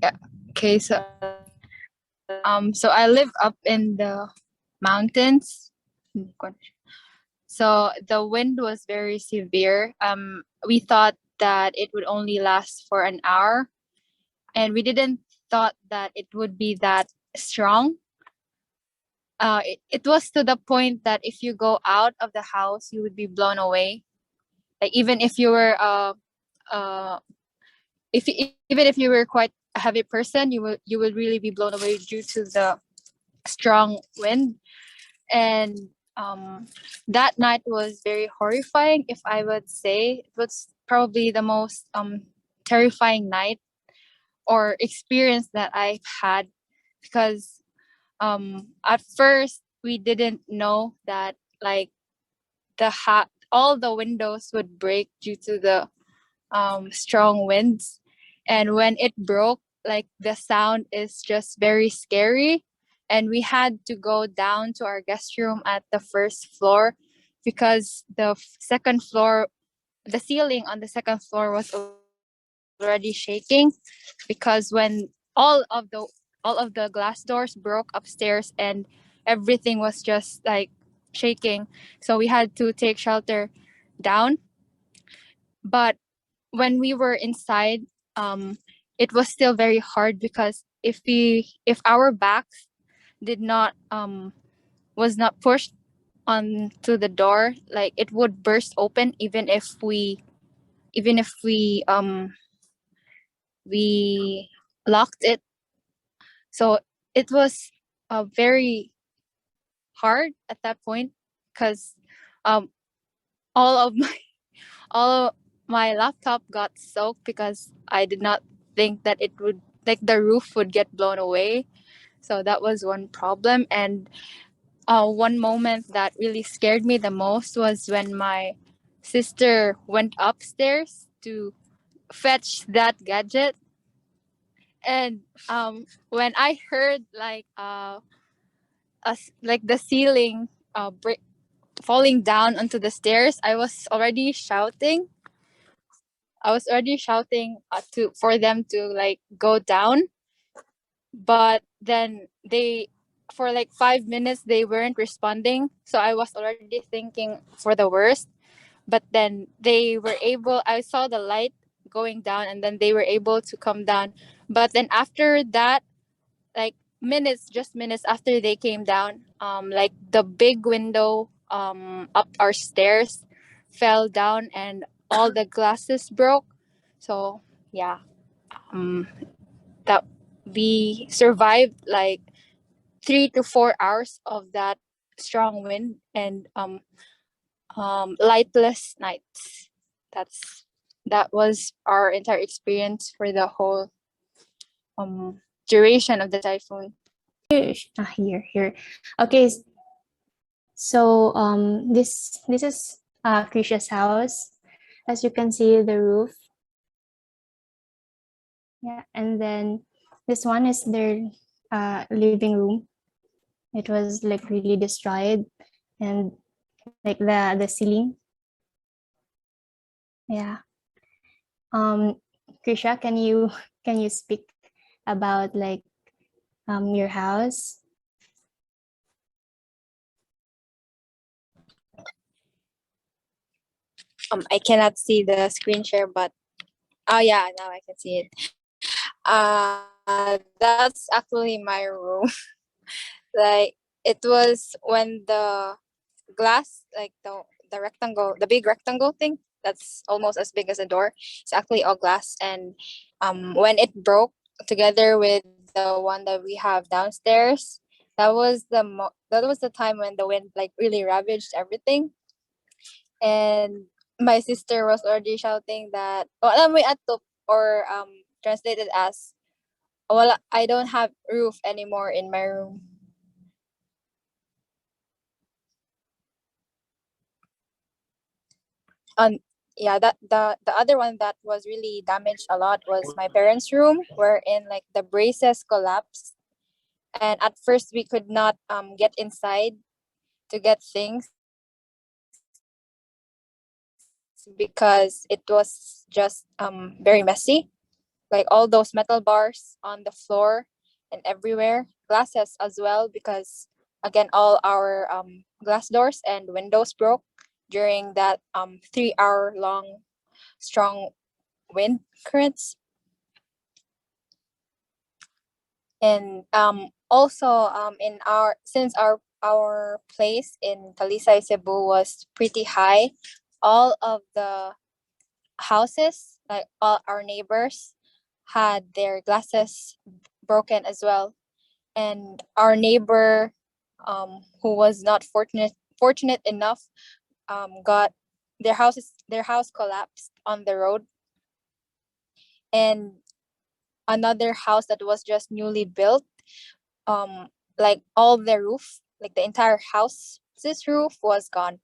Yeah. Okay, so I live up in the mountains. So the wind was very severe. We thought that it would only last for an hour, and we didn't thought that it would be that strong. It was to the point that if you go out of the house, you would be blown away. Like even if you were uh even if you were quite a heavy person, you would really be blown away due to the strong wind. And that night was very horrifying. If I would say, it was probably the most terrifying night or experience that I've had, because at first we didn't know that like all the windows would break due to the strong winds. And when it broke, like the sound is just very scary. And we had to go down to our guest room at the first floor, because second floor, the ceiling on the second floor was already shaking, because when all of the glass doors broke upstairs, and everything was just like shaking. So we had to take shelter down. But when we were inside, it was still very hard, because if our backs did not was not pushed onto the door, like it would burst open, even if we locked it. So it was very hard at that point, because um all of my all of my laptop got soaked, because I did not think that it would, like, the roof would get blown away. So that was one problem. And one moment that really scared me the most was when my sister went upstairs to fetch that gadget. And when I heard like the ceiling falling down onto the stairs, I was already shouting to for them to like go down. But then for like 5 minutes, they weren't responding. So I was already thinking for the worst. But then I saw the light going down, and then they were able to come down. But then after that, like just minutes after they came down, like the big window up our stairs fell down, and all the glasses broke. So yeah, um that we survived like 3 to 4 hours of that strong wind, and lightless nights. That was our entire experience for the whole um duration of the typhoon. Here. Okay, so this is Krisha's house. As you can see, the roof. Yeah, and then this one is their living room. It was like really destroyed, and like the ceiling. Yeah. Krisha, can you speak about like your house? I cannot see the screen share, but oh yeah, now I can see it. That's actually my room. Like it was when the glass, like the rectangle, the big rectangle thing that's almost as big as a door, it's actually all glass. And when it broke together with the one that we have downstairs, that was the time when the wind like really ravaged everything. And my sister was already shouting that, oh, alam mo yung ato, or translated as, well, I don't have roof anymore in my room. Yeah, that the other one that was really damaged a lot was my parents' room, wherein like the braces collapsed, and at first we could not get inside to get things, because it was just very messy. like all those metal bars on the floor and everywhere, glasses as well, because again all our glass doors and windows broke during that 3 hour long strong wind currents. And also in our, since our place in Talisay, Cebu was pretty high, all of the houses, like all our neighbors, had their glasses broken as well. And our neighbor, who was not fortunate enough, got their house collapsed on the road. And another house that was just newly built, like all the roof, like the entire house's roof was gone.